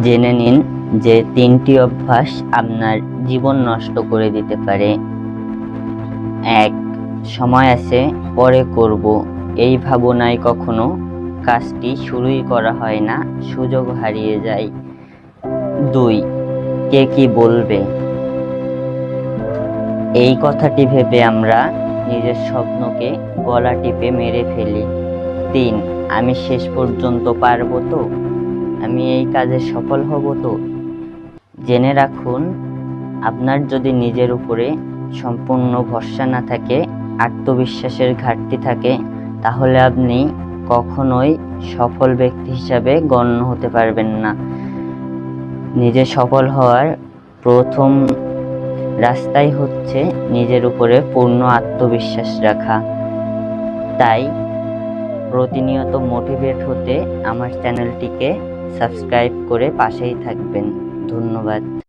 জেনে নিন যে 3টি অভ্যাস আপনার জীবন নষ্ট করে দিতে পারে। 1. সময় আছে, পরে করব, এই ভাবনায় কখনো কাজটি শুরুই করা হয় না, সুযোগ হারিয়ে যায়। 2. কে কি বলবে, এই কথাটি ভেবে আমরা নিজের স্বপ্নকে গলা টিপে মেরে ফেলি। 3. আমি শেষ পর্যন্ত পারবো তো, আমি এই কাজে সফল হব তো। জেনে রাখুন, আপনার যদি নিজের উপরে সম্পূর্ণ ভরসা না থাকে, আত্মবিশ্বাসের ঘাটতি থাকে, তাহলে আপনি কখনোই সফল ব্যক্তি হিসাবে গণ্য হতে পারবেন না। নিজে সফল হওয়ার প্রথম রাস্তাই হচ্ছে নিজের উপরে পূর্ণ আত্মবিশ্বাস রাখা। তাই প্রতিনিয়ত মোটিভেট হতে আমার চ্যানেলটিকে সাবস্ক্রাইব করে পাশেই থাকবেন। ধন্যবাদ।